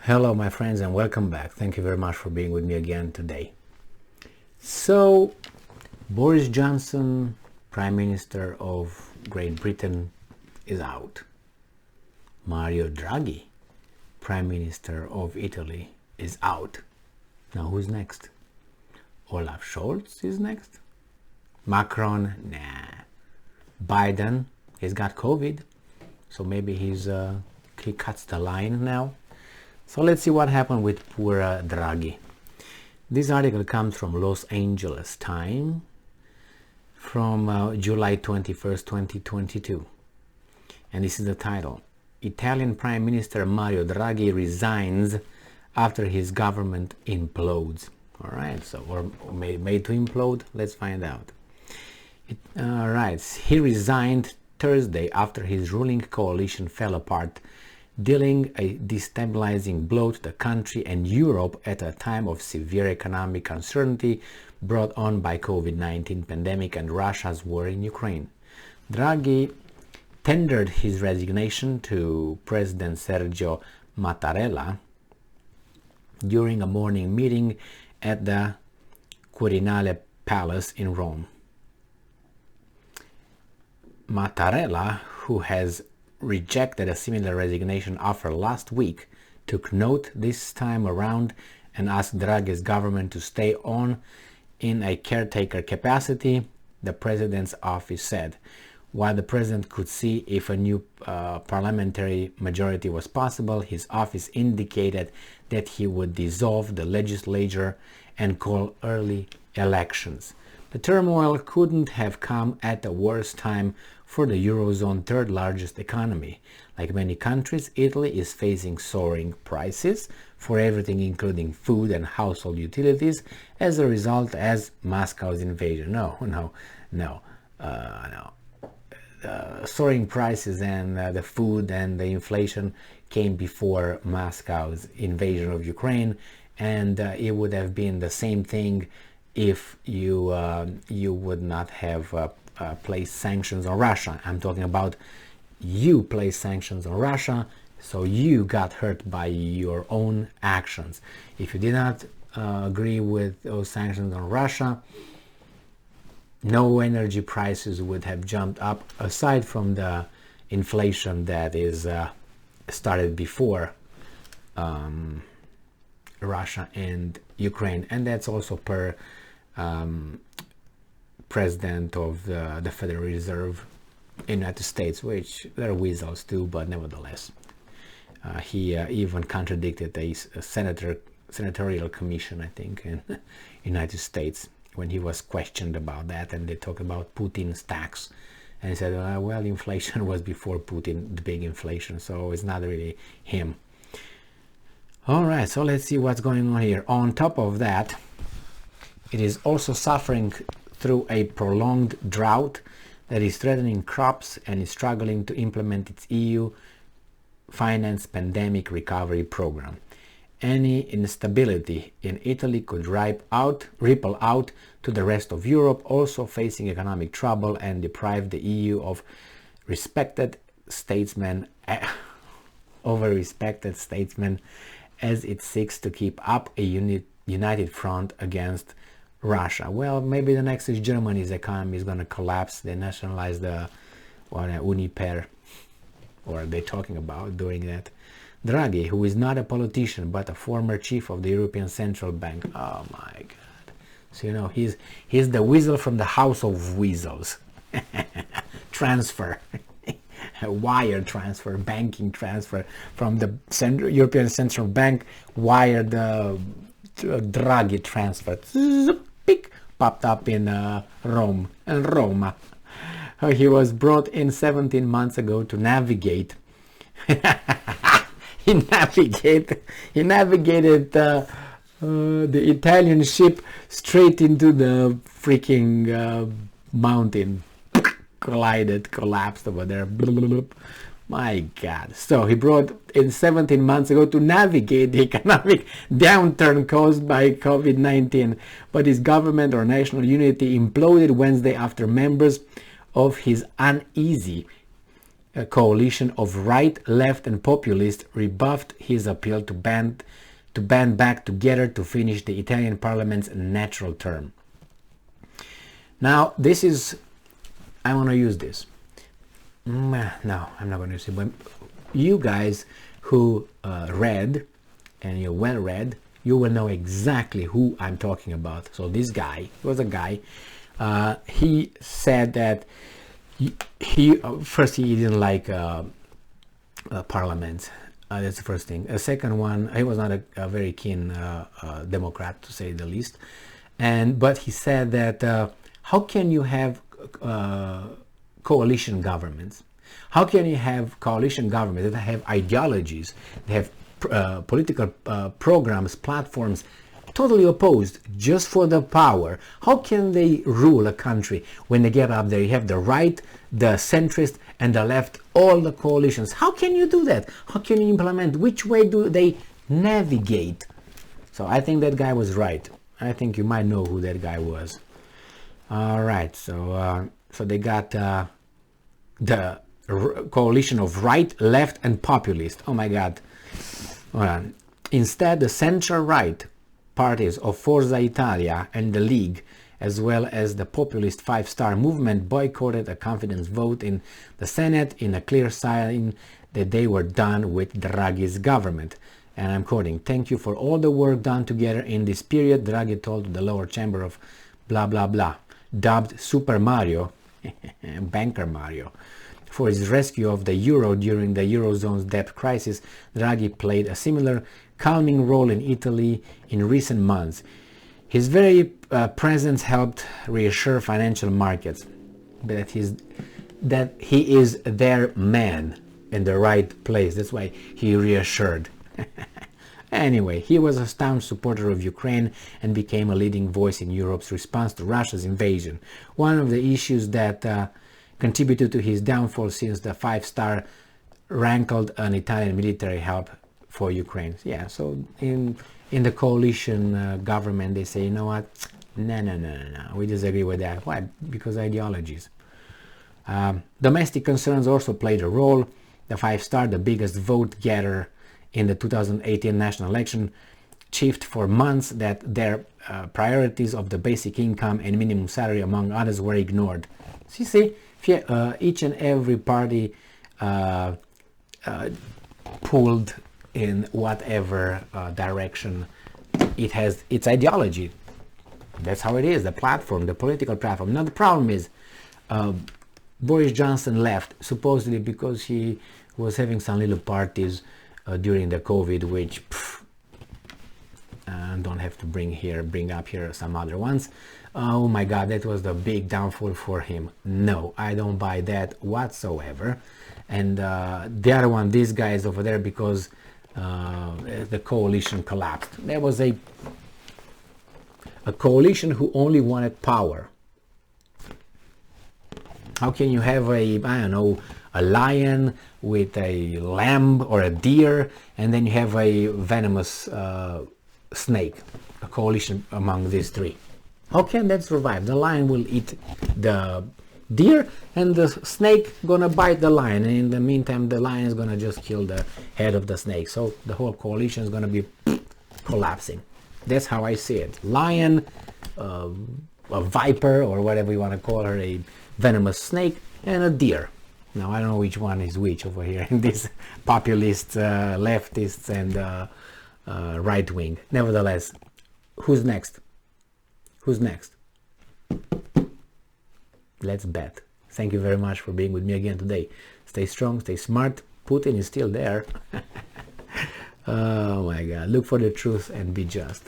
Hello my friends and welcome back. Thank you very much for being with me again today. So Boris Johnson, Prime Minister of Great Britain, is out. Mario Draghi, Prime Minister of Italy, is out. Now who's next? Olaf Scholz is next? Macron? Nah. Biden, he's got COVID, so maybe he cuts the line now. So let's see what happened with poor Draghi. This article comes from Los Angeles Times from July 21st, 2022. And this is the title. Italian Prime Minister Mario Draghi resigns after his government implodes. All right, so or made to implode? Let's find out. All right, he resigned Thursday after his ruling coalition fell apart, dealing a destabilizing blow to the country and Europe at a time of severe economic uncertainty brought on by COVID-19 pandemic and Russia's war in Ukraine. Draghi tendered his resignation to President Sergio Mattarella during a morning meeting at the Quirinale Palace in Rome. Mattarella, who has rejected a similar resignation offer last week, took note this time around and asked Draghi's government to stay on in a caretaker capacity, the president's office said. While the president could see if a new parliamentary majority was possible, his office indicated that he would dissolve the legislature and call early elections. The turmoil couldn't have come at a worse time for the Eurozone third largest economy. Like many countries, Italy is facing soaring prices for everything including food and household utilities as a result of Moscow's invasion. Soaring prices and the food and the inflation came before Moscow's invasion of Ukraine, and it would have been the same thing if you would not have placed sanctions on Russia. I'm talking about you placed sanctions on Russia, so you got hurt by your own actions. If you did not agree with those sanctions on Russia, no energy prices would have jumped up, aside from the inflation that is started before Russia and Ukraine, and that's also per President of the Federal Reserve in the United States, which they're weasels too, but nevertheless. He even contradicted a senatorial commission, I think, in the United States when he was questioned about that, and they talked about Putin's tax. And he said, well, inflation was before Putin, the big inflation, so it's not really him. All right, so let's see what's going on here. On top of that, it is also suffering through a prolonged drought that is threatening crops and is struggling to implement its EU-financed pandemic recovery program. Any instability in Italy could ripple out to the rest of Europe, also facing economic trouble, and deprive the EU of respected statesmen, as it seeks to keep up a united front against Russia. Well, maybe the next is Germany's economy is going to collapse. They nationalize the Uniper, or they're talking about doing that. Draghi, who is not a politician but a former chief of the European Central Bank. Oh my God! So he's the weasel from the house of weasels. Transfer, wire transfer, banking transfer from the European Central Bank. Wire the Draghi transfer. Popped up in Rome and Roma. He was brought in 17 months ago to navigate. He navigated the Italian ship straight into the freaking mountain. Collapsed over there. My God. So he brought in 17 months ago to navigate the economic downturn caused by COVID-19, but his government or national unity imploded Wednesday after members of his uneasy coalition of right, left and populists rebuffed his appeal to band back together to finish the Italian parliament's natural term. Now this is, I want to use this. No, I'm not going to use it. But you guys who read, and you're well read, you will know exactly who I'm talking about. So this guy was a guy. He said that he didn't like parliament. That's the first thing. A second one, he was not a very keen Democrat, to say the least. But he said that how can you have coalition governments? How can you have coalition governments that have ideologies, they have political programs, platforms totally opposed just for the power? How can they rule a country when they get up there? You have the right, the centrist and the left, all the coalitions. How can you do that? How can you implement? Which way do they navigate? So I think that guy was right. I think you might know who that guy was. All right, so they got the coalition of right, left and populist. Oh my God. Instead, the central-right parties of Forza Italia and the League, as well as the populist Five-Star Movement, boycotted a confidence vote in the Senate in a clear sign that they were done with Draghi's government. And I'm quoting, "Thank you for all the work done together in this period," Draghi told the lower chamber of blah blah blah, dubbed Super Mario, Banker Mario, for his rescue of the euro during the eurozone's debt crisis. Draghi played a similar calming role in Italy in recent months. His very presence helped reassure financial markets that he is their man in the right place. That's why he reassured. Anyway, he was a staunch supporter of Ukraine and became a leading voice in Europe's response to Russia's invasion. One of the issues that contributed to his downfall since the Five-Star rankled an Italian military help for Ukraine. Yeah, so in the coalition government, they say, you know what? No, we disagree with that. Why? Because ideologies. Domestic concerns also played a role. The Five-Star, the biggest vote getter in the 2018 national election, chiefed for months that their priorities of the basic income and minimum salary, among others, were ignored. So you see, each and every party pulled in whatever direction it has its ideology. That's how it is, the platform, the political platform. Now the problem is Boris Johnson left supposedly because he was having some little parties during the COVID, which don't have to bring up here some other ones. Oh my God, that was the big downfall for him. No, I don't buy that whatsoever. And the other one, these guys over there, because the coalition collapsed. There was a coalition who only wanted power. How can you have a lion with a lamb or a deer, and then you have a venomous snake, a coalition among these three? How can that survive? The lion will eat the deer and the snake gonna bite the lion, and in the meantime the lion is gonna just kill the head of the snake. So the whole coalition is gonna be collapsing. That's how I see it. Lion, a viper, or whatever you want to call her, a venomous snake, and a deer. Now I don't know which one is which over here in these populists, leftists and right wing. Nevertheless, who's next? Who's next? Let's bet. Thank you very much for being with me again today. Stay strong, stay smart. Putin is still there. Oh my God. Look for the truth and be just.